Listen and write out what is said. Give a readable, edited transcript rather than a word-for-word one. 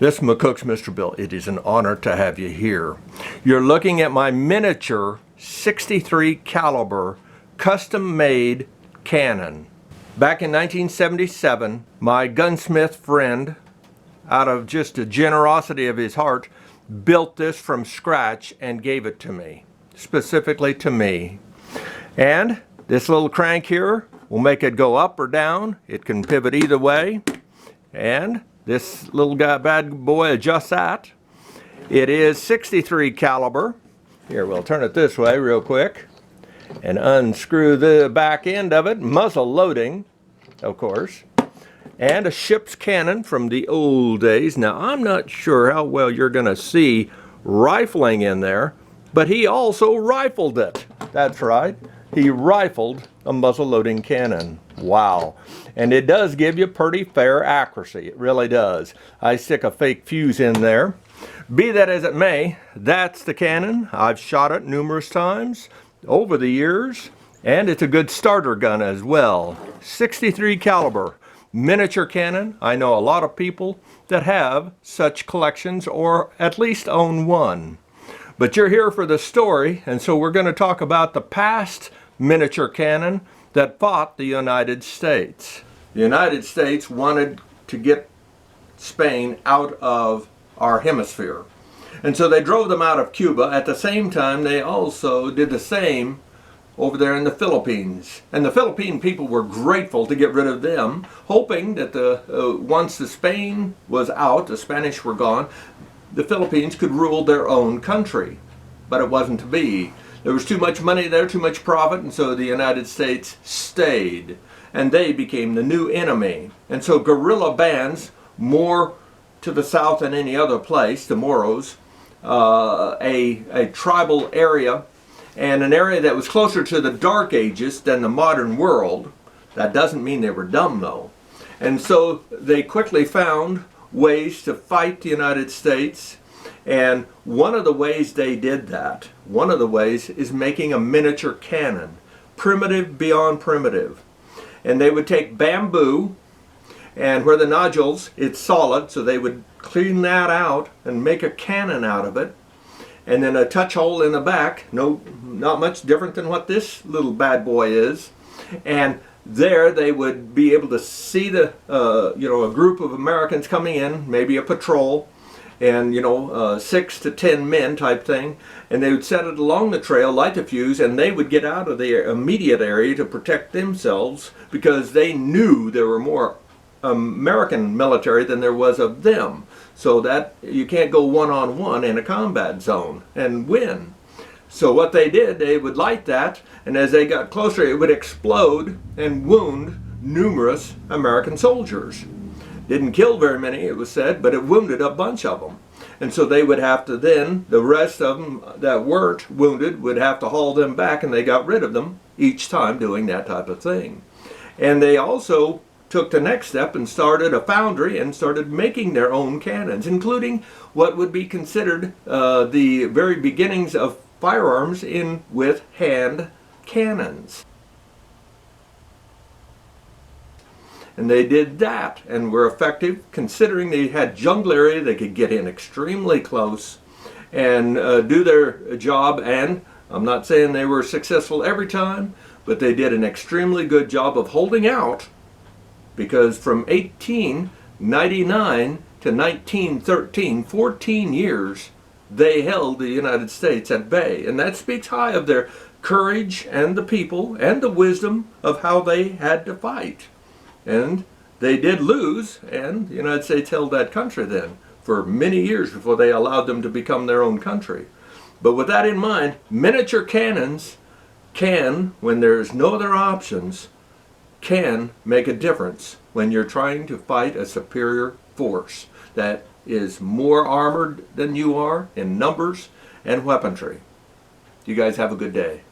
This is McCook's Mr. Bill. It is an honor to have you here. You're looking at my miniature 63 caliber custom-made cannon. Back in 1977, my gunsmith friend, out of just the generosity of his heart, built this from scratch and gave it to me, specifically to me. And this little crank here will make it go up or down. It can pivot either way. And this little bad boy adjusts that. It is 63 caliber. Here, we'll turn it this way real quick and unscrew the back end of it. Muzzle loading, of course. And a ship's cannon from the old days. Now, I'm not sure how well you're going to see rifling in there, but he also rifled it. That's right. He rifled a muzzle loading cannon. Wow. And it does give you pretty fair accuracy. It really does. I stick a fake fuse in there. Be that as it may, that's the cannon. I've shot it numerous times over the years, and it's a good starter gun as well. 63 caliber miniature cannon. I know a lot of people that have such collections or at least own one. But you're here for the story, and so we're going to talk about the past miniature cannon that fought the United States. The United States wanted to get Spain out of our hemisphere. And so they drove them out of Cuba. At the same time, they also did the same over there in the Philippines. And the Philippine people were grateful to get rid of them, hoping that once the Spain was out, the Spanish were gone, the Philippines could rule their own country. But it wasn't to be. There was too much money there, too much profit, and so the United States stayed. And they became the new enemy. And so guerrilla bands, more to the south than any other place, the Moros, a tribal area, and an area that was closer to the Dark Ages than the modern world. That doesn't mean they were dumb, though. And so they quickly found ways to fight the United States. And one of the ways they did that, one of the ways, is making a miniature cannon. Primitive beyond primitive. And they would take bamboo, and where the nodules, it's solid, so they would clean that out and make a cannon out of it. And then a touch hole in the back, not much different than what this little bad boy is. And there they would be able to see a group of Americans coming in, maybe a patrol, and 6 to 10 men type thing, and they would set it along the trail, light the fuse, and they would get out of the immediate area to protect themselves because they knew there were more American military than there was of them, so that you can't go one-on-one in a combat zone and win. So what they did, they would light that, and as they got closer it would explode and wound numerous American soldiers. Didn't kill very many, it was said, but it wounded a bunch of them. And so they would have to then, the rest of them that weren't wounded would have to haul them back, and they got rid of them each time doing that type of thing. And they also took the next step and started a foundry and started making their own cannons, including what would be considered the very beginnings of firearms with hand cannons. And they did that and were effective, considering they had jungle area. They could get in extremely close and do their job. And I'm not saying they were successful every time, but they did an extremely good job of holding out, because from 1899 to 1913, 14 years, they held the United States at bay. And that speaks high of their courage and the people and the wisdom of how they had to fight. And they did lose, and the United States held that country then for many years before they allowed them to become their own country. But with that in mind, miniature cannons can, when there's no other options, can make a difference when you're trying to fight a superior force that is more armored than you are in numbers and weaponry. You guys have a good day.